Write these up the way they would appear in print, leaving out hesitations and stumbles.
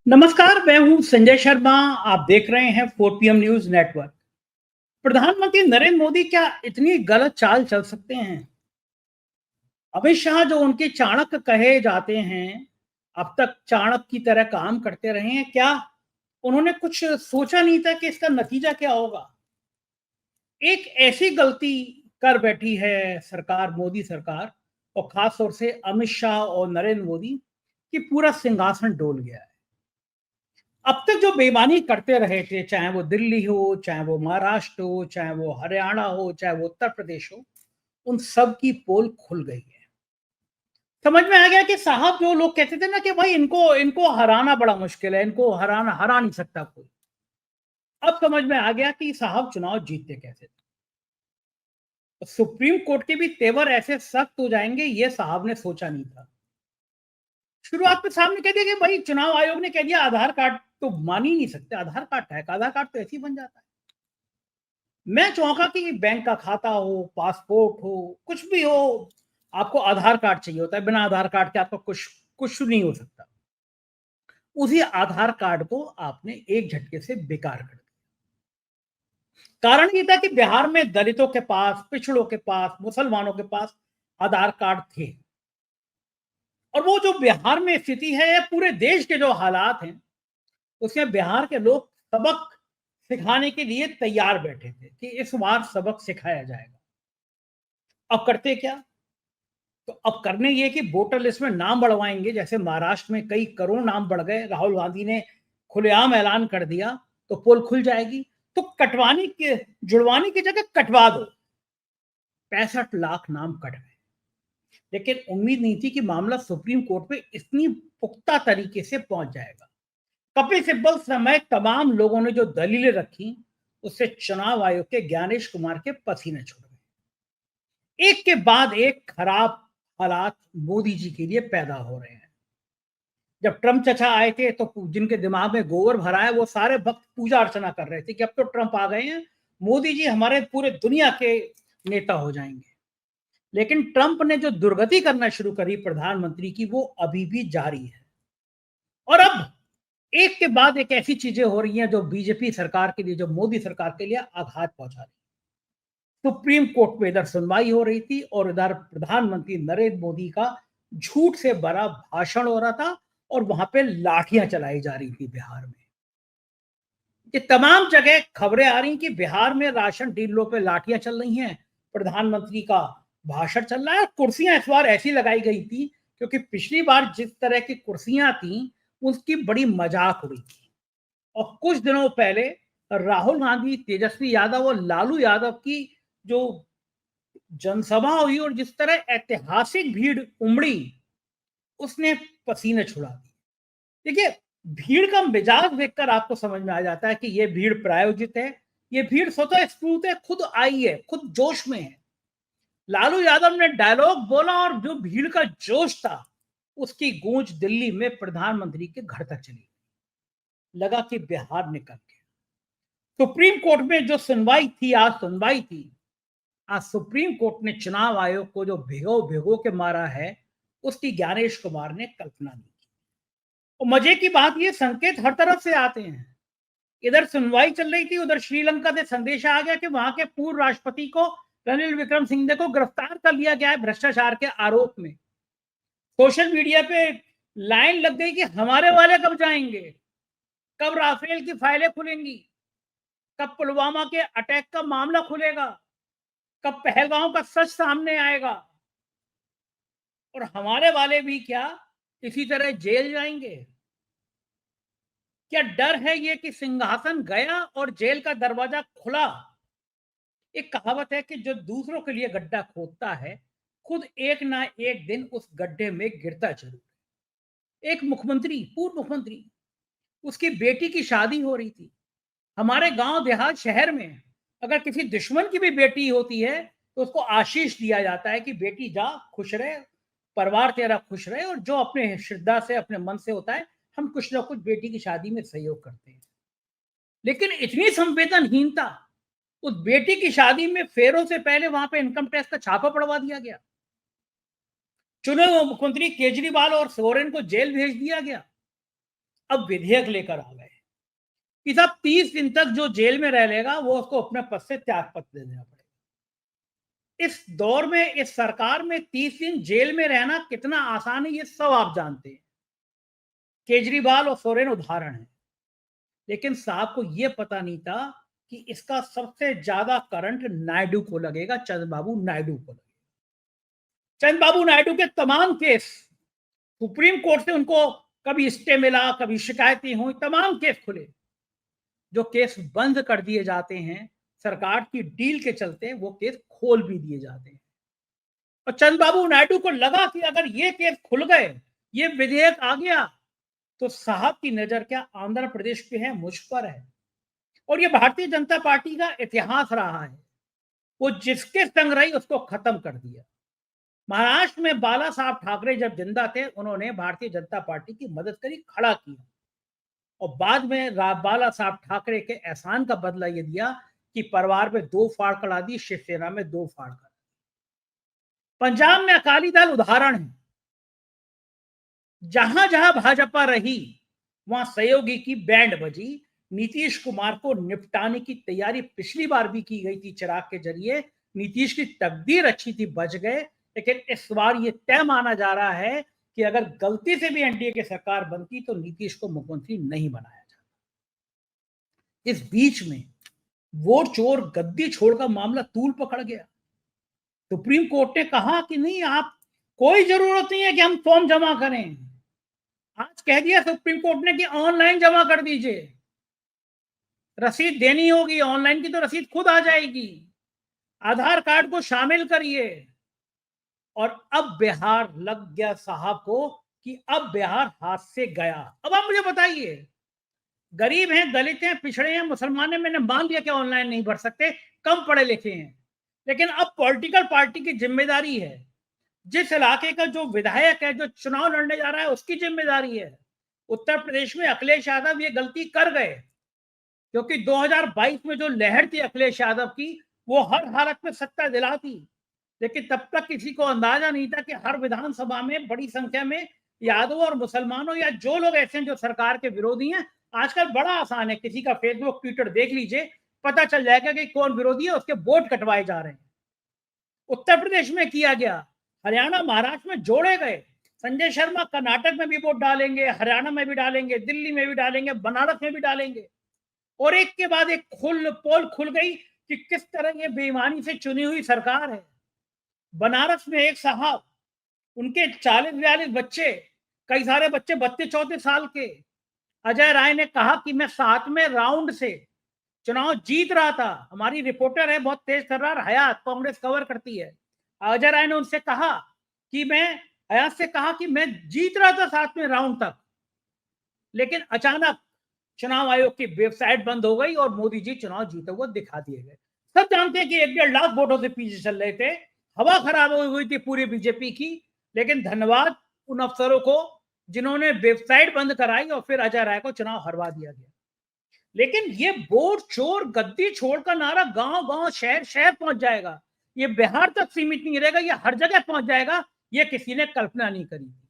नमस्कार, मैं हूं संजय शर्मा। आप देख रहे हैं 4 PM न्यूज नेटवर्क। प्रधानमंत्री नरेंद्र मोदी क्या इतनी गलत चाल चल सकते हैं? अमित शाह जो उनके चाणक्य कहे जाते हैं, अब तक चाणक्य की तरह काम करते रहे हैं क्या? उन्होंने कुछ सोचा नहीं था कि इसका नतीजा क्या होगा। एक ऐसी गलती कर बैठी है सरकार, मोदी सरकार, और खास तौर से अमित शाह और नरेंद्र मोदी, कि पूरा सिंहासन डोल गया है। अब तक जो बेईमानी करते रहे थे, चाहे वो दिल्ली हो, चाहे वो महाराष्ट्र हो, चाहे वो हरियाणा हो, चाहे वो उत्तर प्रदेश हो, उन सब की पोल खुल गई है। समझ में आ गया कि साहब, जो लोग कहते थे ना कि भाई इनको इनको हराना बड़ा मुश्किल है, इनको हरा नहीं सकता कोई, अब समझ में आ गया कि साहब चुनाव जीतते कैसे थे। तो सुप्रीम कोर्ट के भी तेवर ऐसे सख्त हो जाएंगे, ये साहब ने सोचा नहीं था। शुरुआत में साहब ने कह दिया कि भाई, चुनाव आयोग ने कह दिया आधार कार्ड तो मान ही नहीं सकते, आधार कार्ड है, आधार कार्ड तो ऐसे ही बन जाता है। मैं चौंका कि बैंक का खाता हो, पासपोर्ट हो, कुछ भी हो, आपको आधार कार्ड चाहिए होता है। बिना आधार कार्ड के आपका कुछ कुछ नहीं हो सकता। उसी आधार कार्ड को आपने एक झटके से बेकार कर दिया। कारण ये था कि बिहार में दलितों के पास, पिछड़ों के पास, मुसलमानों के पास आधार कार्ड थे। और वो जो बिहार में स्थिति है, या पूरे देश के जो हालात हैं, उसमें बिहार के लोग सबक सिखाने के लिए तैयार बैठे थे कि इस बार सबक सिखाया जाएगा। अब करते क्या? तो अब करने ये कि वोटर लिस्ट में नाम बढ़वाएंगे। जैसे महाराष्ट्र में कई करोड़ नाम बढ़ गए, राहुल गांधी ने खुलेआम ऐलान कर दिया, तो पोल खुल जाएगी। तो कटवाने के जुड़वाने की जगह कटवा दो। 65 लाख नाम कट गए। लेकिन उम्मीद नहीं थी कि मामला सुप्रीम कोर्ट में इतनी पुख्ता तरीके से पहुंच जाएगा। कपिल सिब्बल समेत तमाम लोगों ने जो दलीलें रखी, उससे चुनाव आयोग के ज्ञानेश कुमार के पसीने छूट गए। एक के बाद एक खराब हालात मोदी जी के लिए पैदा हो रहे हैं। जब ट्रंप चचा आए थे, तो जिनके दिमाग में गोबर भरा है, वो सारे भक्त पूजा अर्चना कर रहे थे कि अब तो ट्रंप आ गए हैं, मोदी जी हमारे पूरे दुनिया के नेता हो जाएंगे। लेकिन ट्रंप ने जो दुर्गति करना शुरू करी प्रधानमंत्री की, वो अभी भी जारी है। और अब एक के बाद एक ऐसी चीजें हो रही हैं जो बीजेपी सरकार के लिए, जो मोदी सरकार के लिए आघात पहुंचा रही है। सुप्रीम कोर्ट में इधर सुनवाई हो रही थी, और इधर प्रधानमंत्री नरेंद्र मोदी का झूठ से भरा भाषण हो रहा था, और वहां पे लाठियां चलाई जा रही थी बिहार में। ये तमाम जगह खबरें आ रही कि बिहार में राशन डीलरों पे लाठियां चल रही हैं, प्रधानमंत्री का भाषण चल रहा है। कुर्सियां इस बार ऐसी लगाई गई थी, क्योंकि पिछली बार जिस तरह की कुर्सियां थी, उसकी बड़ी मजाक उड़ी थी। और कुछ दिनों पहले राहुल गांधी, तेजस्वी यादव और लालू यादव की जो जनसभा हुई, और जिस तरह ऐतिहासिक भीड़ उमड़ी, उसने पसीने छुड़ा दिए। देखिए, भीड़ का मिजाज देखकर आपको समझ में आ जाता है कि यह भीड़ प्रायोजित है। ये भीड़ स्वतः स्फूर्त है, खुद आई है, खुद जोश में है। लालू यादव ने डायलॉग बोला, और जो भीड़ का जोश था, उसकी गूंज दिल्ली में प्रधानमंत्री के घर तक चली। लगा कि बिहार निकल गया। सुप्रीम कोर्ट में जो सुनवाई थी, आज सुनवाई थी। आज सुप्रीम कोर्ट ने चुनाव आयोग को जो भिगो भिगो के मारा है, उसकी ज्ञानेश कुमार ने कल्पना नहीं की। और मजे की बात, ये संकेत हर तरफ से आते हैं। इधर सुनवाई चल रही थी, उधर श्रीलंका से संदेश आ गया कि वहां के पूर्व राष्ट्रपति को, रणिल विक्रमसिंघे को गिरफ्तार कर लिया गया है भ्रष्टाचार के आरोप में। सोशल मीडिया पे लाइन लग गई कि हमारे वाले कब जाएंगे, कब राफेल की फाइलें खुलेंगी, कब पुलवामा के अटैक का मामला खुलेगा, कब पहलगांव का सच सामने आएगा। और हमारे वाले भी क्या इसी तरह जेल जाएंगे? क्या डर है ये कि सिंहासन गया और जेल का दरवाजा खुला? एक कहावत है कि जो दूसरों के लिए गड्ढा खोदता है, खुद एक ना एक दिन उस गड्ढे में गिरता जरूर। एक मुख्यमंत्री, पूर्व मुख्यमंत्री, उसकी बेटी की शादी हो रही थी हमारे गांव देहात शहर में। अगर किसी दुश्मन की भी बेटी होती है, तो उसको आशीष दिया जाता है कि बेटी जा, खुश रहे, परिवार तेरा खुश रहे। और जो अपने श्रद्धा से, अपने मन से होता है, हम कुछ ना कुछ बेटी की शादी में सहयोग करते हैं। लेकिन इतनी संवेदनहीनता, उस बेटी की शादी में फेरों से पहले वहां पे इनकम टैक्स का छापा पड़वा दिया गया। चुने हुए मुख्यमंत्री केजरीवाल और सोरेन को जेल भेज दिया गया। अब विधेयक लेकर आ गए कि साहब 30 दिन तक जो जेल में रह लेगा वो उसको अपने पद से त्याग पत्र दे देना पड़ेगा। इस दौर में, इस सरकार में 30 दिन जेल में रहना कितना आसान है ये सब आप जानते हैं। केजरीवाल और सोरेन उदाहरण है, लेकिन साहब को यह पता नहीं था कि इसका सबसे ज्यादा करंट नायडू को लगेगा, चंद्रबाबू नायडू को लगेगा। चंद्रबाबू नायडू के तमाम केस सुप्रीम कोर्ट से उनको कभी स्टे मिला, कभी शिकायतें हुई, तमाम केस खुले। जो केस बंद कर दिए जाते हैं सरकार की डील के चलते, वो केस खोल भी दिए जाते हैं। और चंद्रबाबू नायडू को लगा कि अगर ये केस खुल गए, ये विधेयक आ गया, तो साहब की नजर क्या आंध्र प्रदेश पे है, मुझ पर है। और ये भारतीय जनता पार्टी का इतिहास रहा है, वो जिसके संग रही उसको खत्म कर दिया। महाराष्ट्र में बाला साहब ठाकरे जब जिंदा थे, उन्होंने भारतीय जनता पार्टी की मदद करी, खड़ा किया, और बाद में बाला साहब ठाकरे के एहसान का बदला ये दिया कि परिवार में 2 फाड़ करा दी, शिवसेना में 2 फाड़ करा दी। पंजाब में अकाली दल उदाहरण है, जहां जहां भाजपा रही वहां सहयोगी की बैंड बजी। नीतीश कुमार को निपटाने की तैयारी पिछली बार भी की गई थी चिराग के जरिए, नीतीश की तकदीर अच्छी थी, बच गए। लेकिन इस बार ये तय माना जा रहा है कि अगर गलती से भी एनडीए की सरकार बनती तो नीतीश को मुख्यमंत्री नहीं बनाया जाता। इस बीच में वोट चोर गद्दी छोड़ का मामला तूल पकड़ गया। सुप्रीम कोर्ट ने कहा कि नहीं, आप कोई जरूरत नहीं है कि हम फॉर्म जमा करें। आज कह दिया सुप्रीम कोर्ट ने कि ऑनलाइन जमा कर दीजिए, रसीद देनी होगी, ऑनलाइन की तो रसीद खुद आ जाएगी, आधार कार्ड को शामिल करिए। और अब बिहार लग गया साहब को कि अब बिहार हाथ से गया। अब आप मुझे बताइए, गरीब हैं, दलित हैं, पिछड़े हैं, मुसलमान हैं, मैंने मान लिया कि ऑनलाइन नहीं भर सकते, कम पढ़े लिखे हैं, लेकिन अब पॉलिटिकल पार्टी की जिम्मेदारी है, जिस इलाके का जो विधायक है, जो चुनाव लड़ने जा रहा है, उसकी जिम्मेदारी है। उत्तर प्रदेश में अखिलेश यादव ये गलती कर गए, क्योंकि 2022 में जो लहर थी अखिलेश यादव की, वो हर हालत में सत्ता दिलाती, लेकिन तब तक किसी को अंदाजा नहीं था कि हर विधानसभा में बड़ी संख्या में यादव और मुसलमानों या जो लोग ऐसे हैं जो सरकार के विरोधी हैं। आजकल बड़ा आसान है, किसी का फेसबुक ट्विटर देख लीजिए, पता चल जाएगा कि कौन विरोधी है, उसके वोट कटवाए जा रहे हैं। उत्तर प्रदेश में किया गया, हरियाणा महाराष्ट्र में जोड़े गए। संजय शर्मा कर्नाटक में भी वोट डालेंगे, हरियाणा में भी डालेंगे, दिल्ली में भी डालेंगे, बनारस में भी डालेंगे। और एक के बाद एक पोल खुल गई कि किस तरह ये बेईमानी से चुनी हुई सरकार है। बनारस में एक साहब, उनके 40-42 बच्चे, कई सारे बच्चे 32-34 साल के। अजय राय ने कहा कि मैं 7वें राउंड से चुनाव जीत रहा था। हमारी रिपोर्टर है, बहुत तेज तर्रार, हयात, कांग्रेस कवर करती है। अजय राय ने उनसे कहा कि हयात से कहा कि मैं जीत रहा था 7वें राउंड तक, लेकिन अचानक चुनाव आयोग की वेबसाइट बंद हो गई और मोदी जी चुनाव जीते हुए दिखा दिए गए। सब जानते हैं कि 1-1.5 लाख वोटों से पीछे चल रहे थे, हवा खराब हो हुई थी पूरी बीजेपी की। लेकिन धन्यवाद उन अफसरों को जिन्होंने वेबसाइट बंद कराई और फिर अजय राय को चुनाव हरवा दिया गया। लेकिन ये वोट चोर गद्दी छोड़ का नारा गांव गांव शहर शहर पहुंच जाएगा, ये बिहार तक सीमित नहीं रहेगा, ये हर जगह पहुंच जाएगा, ये किसी ने कल्पना नहीं करी थी।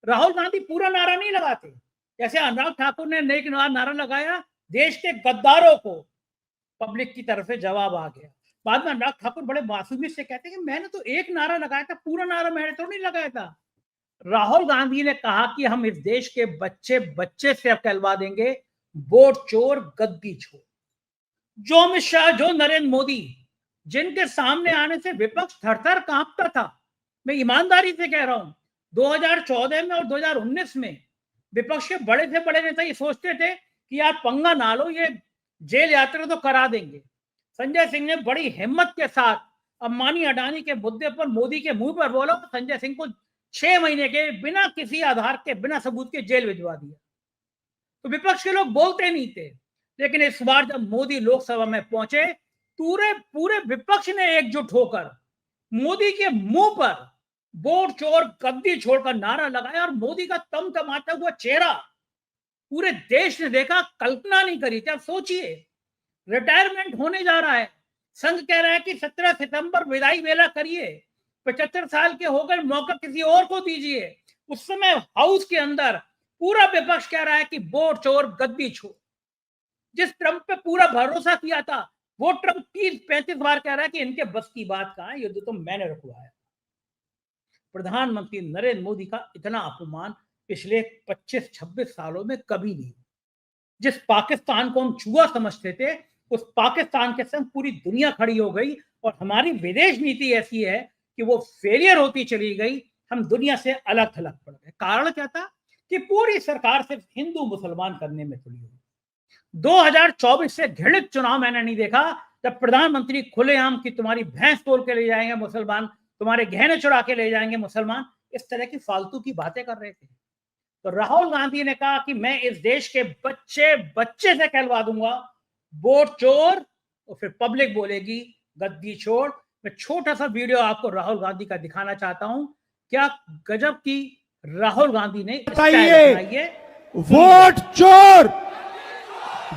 राहुल गांधी पूरा नारा नहीं लगाते, जैसे अनुराग ठाकुर ने एक नारा लगाया, देश के गद्दारों को, पब्लिक की तरफ से जवाब आ गया। बाद में अनुराग ठाकुर बड़े मासूमियत से कहते हैं कि मैंने तो एक नारा लगाया था, पूरा नारा मैंने तो नहीं लगाया था। राहुल गांधी ने कहा कि हम इस देश के बच्चे बच्चे से कहलवा देंगे, वोट चोर गद्दी छोर। जो अमित शाह, जो नरेंद्र मोदी, जिनके सामने आने से विपक्ष थर-थर कांपता था, मैं ईमानदारी से कह रहा हूं, 2014 में और 2019 में विपक्ष के बड़े से बड़े नेता ये सोचते थे कि यार पंगा ना लो, ये जेल यात्रा तो करा देंगे। संजय सिंह ने बड़ी हिम्मत के साथ अंबानी अडानी के मुद्दे पर मोदी के मुंह पर बोला, संजय सिंह को 6 महीने के बिना किसी आधार के, बिना सबूत के जेल भिजवा दिया। तो विपक्ष के लोग बोलते नहीं थे, लेकिन इस बार जब मोदी लोकसभा में पहुंचे, पूरे विपक्ष ने एकजुट होकर मोदी के मुंह पर वोट चोर गद्दी छोड़कर नारा लगाया और मोदी का तमतमाता हुआ चेहरा पूरे देश ने देखा, कल्पना नहीं करी थी। आप सोचिए, रिटायरमेंट होने जा रहा है, संघ कह रहा है कि 17 सितंबर विदाई मेला करिए, 75 साल के हो गए, मौका किसी और को दीजिए। उस समय हाउस के अंदर पूरा विपक्ष कह रहा है कि वोट चोर गद्दी छोड़। जिस ट्रंप पे पूरा भरोसा किया था वो ट्रंप 30-35 बार कह रहा है कि इनके बस की बात कहां है, युद्ध तो मैंने रुकवाया। प्रधानमंत्री नरेंद्र मोदी का इतना अपमान पिछले 25-26 सालों में कभी नहीं। जिस पाकिस्तान को हम चूहा समझते थे उस पाकिस्तान के संग पूरी दुनिया खड़ी हो गई और हमारी विदेश नीति ऐसी है कि वो फेलियर होती चली गई। हम दुनिया से अलग थलग पड़ गए। कारण क्या था कि पूरी सरकार सिर्फ हिंदू मुसलमान करने में तुली हुई। 2024 से घृणित चुनाव मैंने नहीं देखा जब प्रधानमंत्री खुलेआम की तुम्हारी भैंस तोड़ के ले जाएंगे मुसलमान, तुम्हारे गहने चुरा के ले जाएंगे मुसलमान, इस तरह की फालतू की बातें कर रहे थे। तो राहुल गांधी ने कहा कि मैं इस देश के बच्चे बच्चे से कहलवा दूंगा वोट चोर, और फिर पब्लिक बोलेगी गद्दी छोड़। मैं छोटा सा वीडियो आपको राहुल गांधी का दिखाना चाहता हूं। क्या गजब की राहुल गांधी ने बताइए। वोट चोर,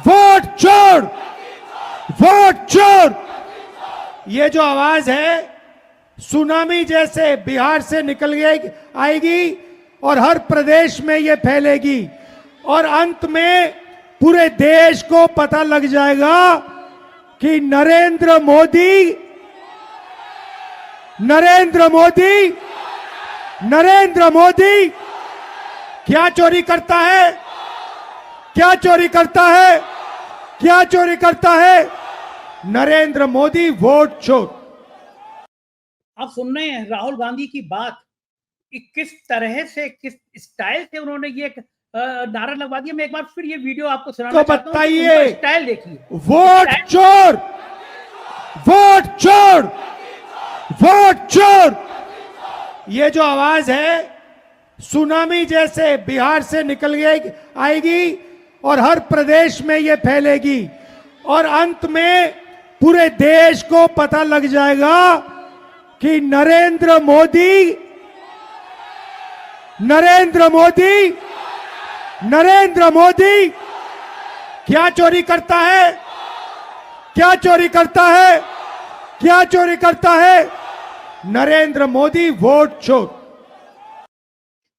वोट चोर, वोट चोर। ये जो आवाज है सुनामी जैसे बिहार से निकल आएगी और हर प्रदेश में ये फैलेगी और अंत में पूरे देश को पता लग जाएगा कि नरेंद्र मोदी क्या चोरी करता है, क्या चोरी करता है, क्या चोरी करता है। नरेंद्र मोदी वोट चोर। आप सुन रहे हैं राहुल गांधी की बात कि किस तरह से किस स्टाइल से उन्होंने ये नारा लगवा दिया। मैं एक बार फिर ये वीडियो आपको सुनाना चाहता हूं। बताइए, स्टाइल देखिए। वोट चोर, वोट चोर, वोट चोर। ये जो आवाज है सुनामी जैसे बिहार से निकल आएगी और हर प्रदेश में ये फैलेगी और अंत में पूरे देश को पता लग जाएगा कि नरेंद्र मोदी क्या चोरी करता है, क्या चोरी करता है, क्या चोरी करता है। नरेंद्र मोदी वोट चोर।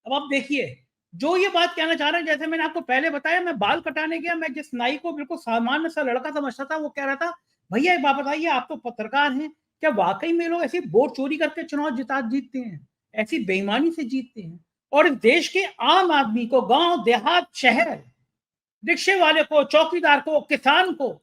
अब आप देखिए जो ये बात कहना चाह रहे हैं। जैसे मैंने आपको पहले बताया, मैं बाल कटाने गया, मैं जिस नाई को बिल्कुल सामान्य सा लड़का समझता था वो कह रहा था भैया एक बात बताइए, आप तो पत्रकार हैं, क्या वाकई में लोग ऐसी वोट चोरी करके चुनाव जीतते हैं, ऐसी बेईमानी से जीतते हैं? और इस देश के आम आदमी को, गांव देहात शहर, रिक्शे वाले को, चौकीदार को, किसान को,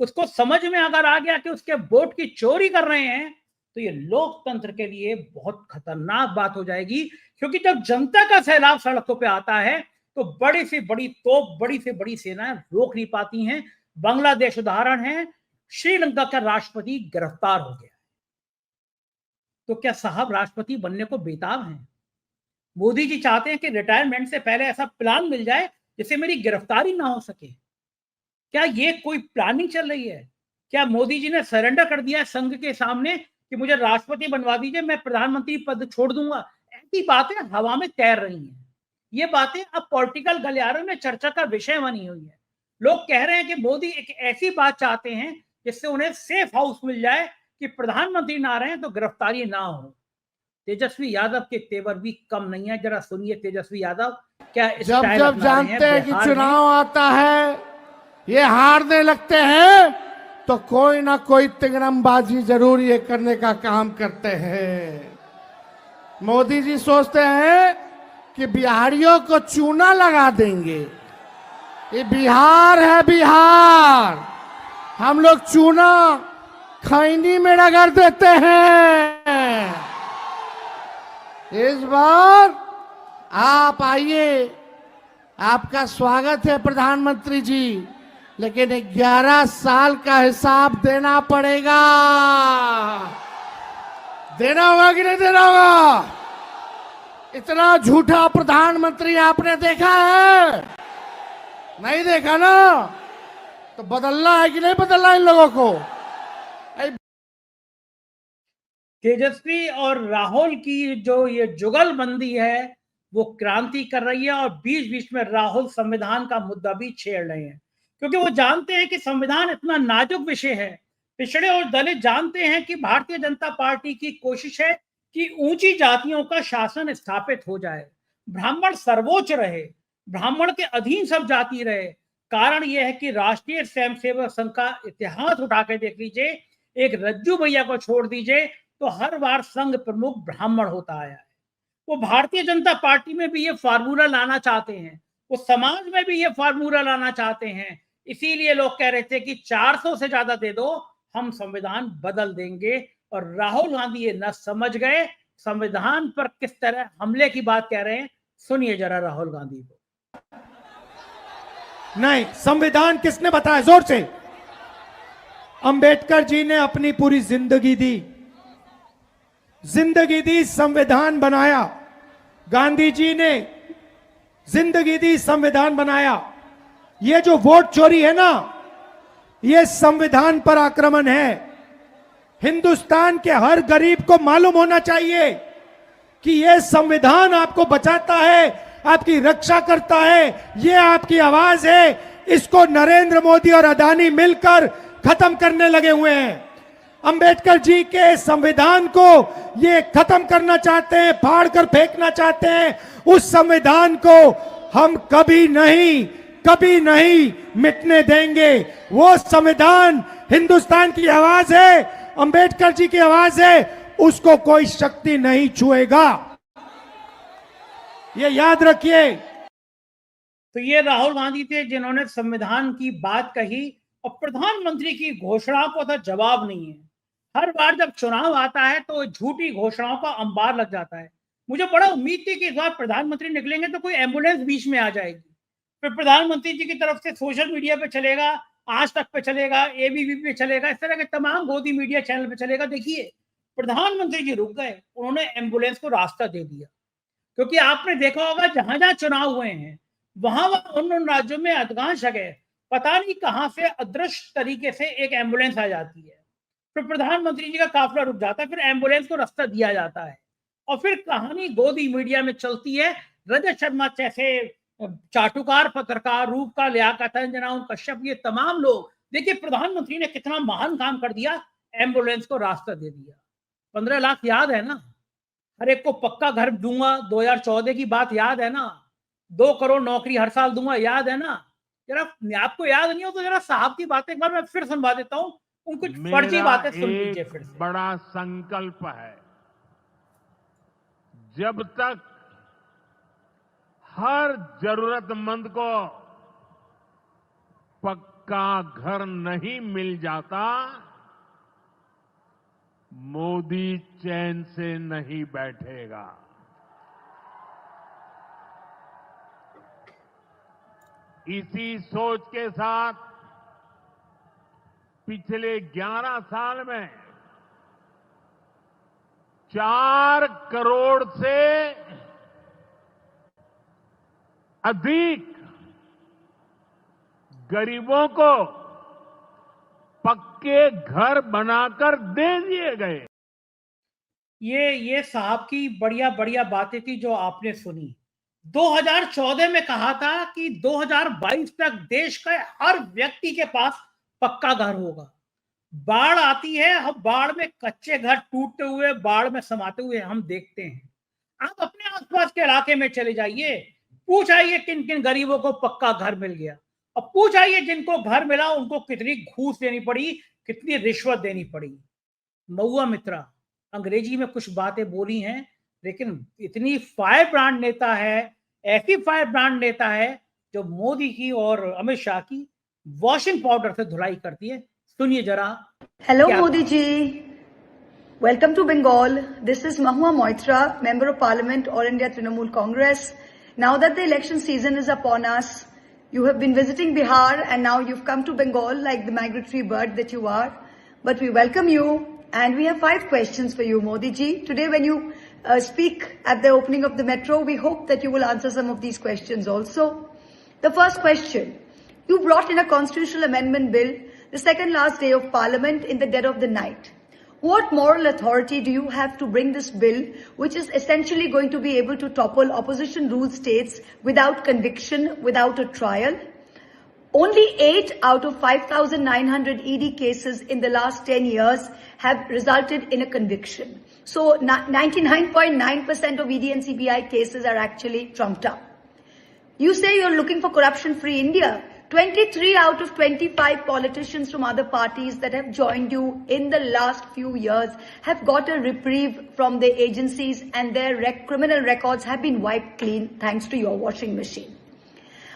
उसको समझ में अगर आ गया कि उसके वोट की चोरी कर रहे हैं तो ये लोकतंत्र के लिए बहुत खतरनाक बात हो जाएगी। क्योंकि जब जनता का सैलाब सड़कों पे आता है तो बड़ी से बड़ी तोप, बड़ी से बड़ी सेनाएं रोक नहीं पाती हैं। बांग्लादेश उदाहरण है, श्रीलंका का राष्ट्रपति गिरफ्तार हो गया। तो क्या साहब राष्ट्रपति बनने को बेताब हैं? मोदी जी चाहते हैं कि रिटायरमेंट से पहले ऐसा प्लान मिल जाए जिससे मेरी गिरफ्तारी ना हो सके। क्या ये कोई प्लानिंग चल रही है? क्या मोदी जी ने सरेंडर कर दिया संघ के सामने कि मुझे राष्ट्रपति बनवा दीजिए, मैं प्रधानमंत्री पद छोड़ दूंगा? ऐसी बातें हवा में तैर रही हैं। ये बातें अब पॉलिटिकल गलियारों में चर्चा का विषय बनी हुई है। लोग कह रहे हैं कि मोदी एक ऐसी बात चाहते हैं जिससे उन्हें सेफ हाउस मिल जाए कि प्रधानमंत्री ना रहे तो गिरफ्तारी ना हो। तेजस्वी यादव के तेवर भी कम नहीं है। जरा सुनिए तेजस्वी यादव क्या जब जानते हैं कि चुनाव आता है, ये हारने लगते हैं तो कोई ना कोई तिगड़मबाजी जरूर ये करने का काम करते हैं। मोदी जी सोचते हैं कि बिहारियों को चूना लगा देंगे। ये बिहार है, बिहार। हम लोग चूना खैनी में रगड़ देते हैं। इस बार आप आइए, आपका स्वागत है प्रधानमंत्री जी, लेकिन 11 साल का हिसाब देना पड़ेगा। देना होगा कि नहीं देना होगा? इतना झूठा प्रधानमंत्री आपने देखा है? नहीं देखा ना? तो बदलना है कि नहीं बदलना इन लोगों को? तेजस्वी और राहुल की जो ये जुगलबंदी है वो क्रांति कर रही है और बीच बीच में राहुल संविधान का मुद्दा भी छेड़ रहे हैं, क्योंकि वो जानते हैं कि संविधान इतना नाजुक विषय है। पिछड़े और दलित जानते हैं कि भारतीय जनता पार्टी की कोशिश है कि ऊंची जातियों का शासन स्थापित हो जाए, ब्राह्मण सर्वोच्च रहे, ब्राह्मण के अधीन सब जाति रहे। कारण यह है कि राष्ट्रीय स्वयंसेवक संघ का इतिहास उठा के देख लीजिए, एक रज्जू भैया को छोड़ दीजिए तो हर बार संघ प्रमुख ब्राह्मण होता आया है। वो भारतीय जनता पार्टी में भी ये फार्मूला लाना चाहते हैं, वो समाज में भी ये फार्मूला लाना चाहते हैं। इसीलिए लोग कह रहे थे कि 400 से ज्यादा दे दो, हम संविधान बदल देंगे। और राहुल गांधी ये न समझ गए, संविधान पर किस तरह हमले की बात कह रहे हैं। सुनिए जरा राहुल गांधी को। नहीं, संविधान किसने बताया? जोर से। अंबेडकर जी ने अपनी पूरी जिंदगी दी, संविधान बनाया। गांधी जी ने जिंदगी दी, संविधान बनाया। ये जो वोट चोरी है ना, ये संविधान पर आक्रमण है। हिंदुस्तान के हर गरीब को मालूम होना चाहिए कि यह संविधान आपको बचाता है, आपकी रक्षा करता है, ये आपकी आवाज है। इसको नरेंद्र मोदी और अदानी मिलकर खत्म करने लगे हुए हैं। अंबेडकर जी के संविधान को ये खत्म करना चाहते हैं, फाड़ कर फेंकना चाहते हैं। उस संविधान को हम कभी नहीं मिटने देंगे। वो संविधान हिंदुस्तान की आवाज है, अंबेडकर जी की आवाज है, उसको कोई शक्ति नहीं छुएगा, ये याद रखिए। तो ये राहुल गांधी थे जिन्होंने संविधान की बात कही और प्रधानमंत्री की घोषणाओं को तो जवाब नहीं है। हर बार जब चुनाव आता है तो झूठी घोषणाओं का अंबार लग जाता है। मुझे बड़ा उम्मीद थी कि इस बार प्रधानमंत्री निकलेंगे तो कोई एम्बुलेंस बीच में आ जाएगी, फिर प्रधानमंत्री जी की तरफ से सोशल मीडिया पे चलेगा, आज तक पे चलेगा, एबीपी पे चलेगा, इस तरह के तमाम गोदी मीडिया चैनल पे चलेगा। देखिए प्रधानमंत्री जी रुक गए, उन्होंने एम्बुलेंस को रास्ता दे दिया। क्योंकि आपने देखा होगा जहां जहां चुनाव हुए हैं वहां उन राज्यों में अधिकांश जगह पता नहीं कहां से अदृश्य तरीके से एक एम्बुलेंस आ जाती है, फिर प्रधानमंत्री जी का काफिला रुक जाता है, फिर एम्बुलेंस को रास्ता दिया जाता है और फिर कहानी गोदी मीडिया में चलती है। रजत शर्मा जैसे चाटुकार पत्रकार, रूप का लियाकत, अंजना कश्यप, ये तमाम लोग, देखिए प्रधानमंत्री ने कितना महान काम कर दिया, एम्बुलेंस को रास्ता दे दिया। 15 लाख याद है ना, हर एक को पक्का घर दूंगा, 2014 की बात याद है ना, 2 करोड़ नौकरी हर साल दूंगा, याद है ना। जरा आपको याद नहीं हो तो जरा साहब की बातें एक बार मैं फिर सुनवा देता हूं, उन कुछ फर्जी बातें सुन लीजिए फिर से। बड़ा संकल्प है, जब तक हर जरूरतमंद को पक्का घर नहीं मिल जाता, मोदी चैन से नहीं बैठेगा। इसी सोच के साथ पिछले 11 साल में 4 करोड़ से अधिक गरीबों को पक्के घर बनाकर दे दिए गए। ये साहब की बढ़िया बढ़िया बातें थी जो आपने सुनी। 2014 में कहा था कि 2022 तक देश का हर व्यक्ति के पास पक्का घर होगा। बाढ़ आती है, हम बाढ़ में कच्चे घर टूटते हुए, बाढ़ में समाते हुए हम देखते हैं। आप अपने आसपास के इलाके में चले जाइए, पूछ आइए किन किन गरीबों को पक्का घर मिल गया, और पूछ आइए जिनको घर मिला उनको कितनी घूस देनी पड़ी, कितनी रिश्वत देनी पड़ी। महुआ मित्रा अंग्रेजी में कुछ बातें बोली हैं, लेकिन इतनी फायर ब्रांड नेता है, ऐसी फायर ब्रांड नेता है जो मोदी की और अमित शाह की वॉशिंग पाउडर से धुलाई करती है। सुनिए जरा। Hello Modi ji, welcome to Bengal. This is Mahua Moitra, member of Parliament, All India Trinamool Congress. Now that the election season is upon us, you have been visiting Bihar and now you've come to Bengal like the migratory bird that you are. But we welcome you and we have 5 questions for you, Modi ji. Today when you speak at the opening of the metro, we hope that you will answer some of these questions also. The first question, you brought in a constitutional amendment bill the second last day of Parliament in the dead of the night. What moral authority do you have to bring this bill, which is essentially going to be able to topple opposition ruled states without conviction, without a trial? Only 8 out of 5,900 ED cases in the last 10 years have resulted in a conviction. So 99.9% of ED and CBI cases are actually trumped up. You say you're looking for corruption-free India. 23 out of 25 politicians from other parties that have joined you in the last few years have got a reprieve from the agencies, and their criminal records have been wiped clean thanks to your washing machine.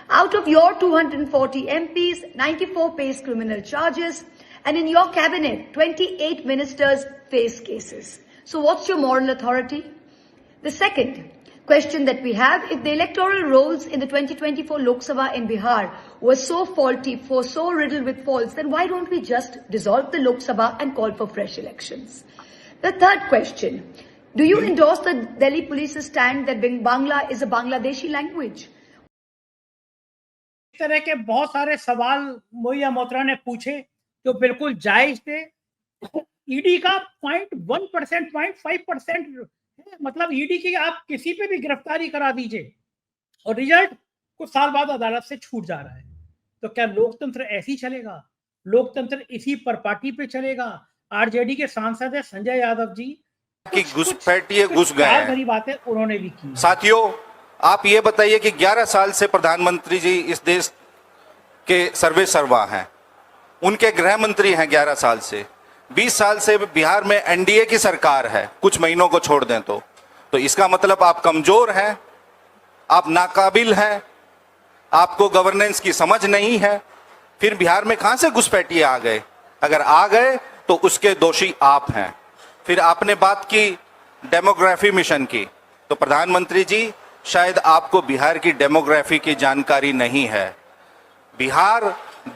Out of your 240 MPs, 94 face criminal charges, and in your cabinet, 28 ministers face cases. So what's your moral authority? The second question that we have, if the electoral rolls in the 2024 Lok Sabha in Bihar were so faulty, so riddled with faults, then why don't we just dissolve the Lok Sabha and call for fresh elections? The third question, do you endorse the Delhi police's stand that Bangla is a Bangladeshi language? इस तरह के बहुत सारे सवाल मोइया मोत्रा ने पूछे जो बिल्कुल जायज थे। ईडी का 0.1%, 0.5% मतलब ईडी की आप किसी पे भी गिरफ्तारी करा दीजिए और रिजल्ट कुछ साल बाद अदालत से छूट जा रहा है। तो क्या लोकतंत्र ऐसे ही चलेगा? लोकतंत्र इसी पर पार्टी पे चलेगा? आरजेडी के सांसद है संजय यादव जी कि घुसपैठिए घुस गए हैं। भरी बातें उन्होंने भी की। साथियों, आप ये बताइए कि 11 साल से प्रधानमंत्री जी इस देश के सर्वे सर्वा हैं, उनके गृह मंत्री हैं 11 साल से, 20 साल से बिहार में एनडीए की सरकार है, कुछ महीनों को छोड़ दें तो इसका मतलब आप कमजोर हैं, आप नाकाबिल हैं, आपको गवर्नेंस की समझ नहीं है। फिर बिहार में कहां से घुसपैठिए आ गए? अगर आ गए तो उसके दोषी आप हैं। फिर आपने बात की डेमोग्राफी मिशन की, तो प्रधानमंत्री जी शायद आपको बिहार की डेमोग्राफी की जानकारी नहीं है। बिहार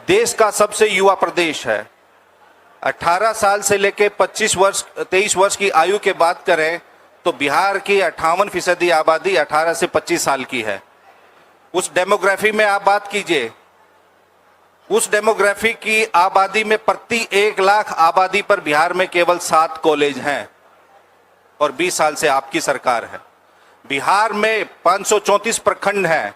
देश का सबसे युवा प्रदेश है। 18 साल से लेकर 23 वर्ष की आयु के बात करें तो बिहार की 58% आबादी 18 से 25 साल की है। उस डेमोग्राफी में आप बात कीजिए, उस डेमोग्राफी की आबादी में प्रति 1 लाख आबादी पर बिहार में केवल 7 कॉलेज हैं और 20 साल से आपकी सरकार है। बिहार में 534 प्रखंड हैं,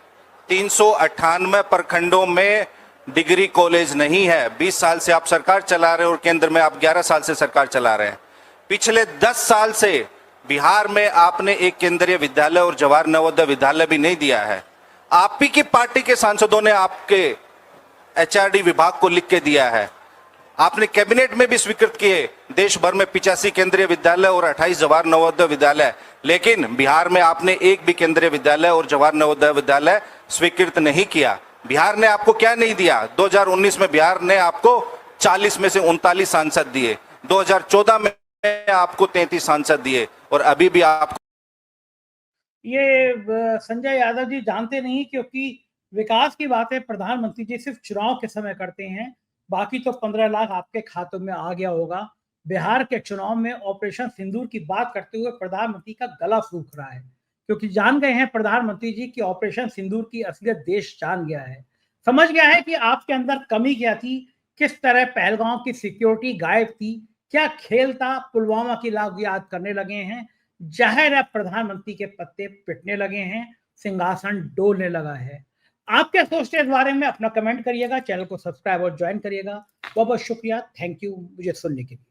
398 प्रखंडों में डिग्री कॉलेज नहीं है। 20 साल से आप सरकार चला रहे हैं और केंद्र में आप 11 साल से सरकार चला रहे हैं। पिछले 10 साल से बिहार में आपने एक केंद्रीय विद्यालय और जवाहर नवोदय विद्यालय भी नहीं दिया है। आप ही की पार्टी के सांसदों ने आपके एचआरडी विभाग को लिख के दिया है। आपने कैबिनेट में भी स्वीकृत किए देश भर में 85 केंद्रीय विद्यालय और 28 जवाहर नवोदय विद्यालय, लेकिन बिहार में आपने एक भी केंद्रीय विद्यालय और जवाहर नवोदय विद्यालय स्वीकृत नहीं किया। बिहार ने आपको क्या नहीं दिया? 2019 में बिहार ने आपको 40 में से 39 सांसद दिए, 2014 में आपको 33 सांसद दिए और अभी भी आप ये संजय यादव जी जानते नहीं, क्योंकि विकास की बातें प्रधानमंत्री जी सिर्फ चुनाव के समय करते हैं, बाकी तो 15 लाख आपके खातों में आ गया होगा। बिहार के चुनाव में ऑपरेशन सिंदूर की बात करते हुए प्रधानमंत्री का गला सूख रहा है, क्योंकि जान गए हैं प्रधानमंत्री जी कि ऑपरेशन सिंदूर की असलियत देश जान गया है, समझ गया है कि आपके अंदर कमी क्या थी, किस तरह पहलगांव की सिक्योरिटी गायब थी, क्या खेल था, पुलवामा की लाग याद करने लगे हैं। जाहिर है प्रधानमंत्री के पत्ते पिटने लगे हैं, सिंहासन डोलने लगा है। आप क्या सोचते हैं इस बारे में? अपना कमेंट करिएगा, चैनल को सब्सक्राइब और ज्वाइन करिएगा। बहुत बहुत शुक्रिया, थैंक यू मुझे सुनने के लिए।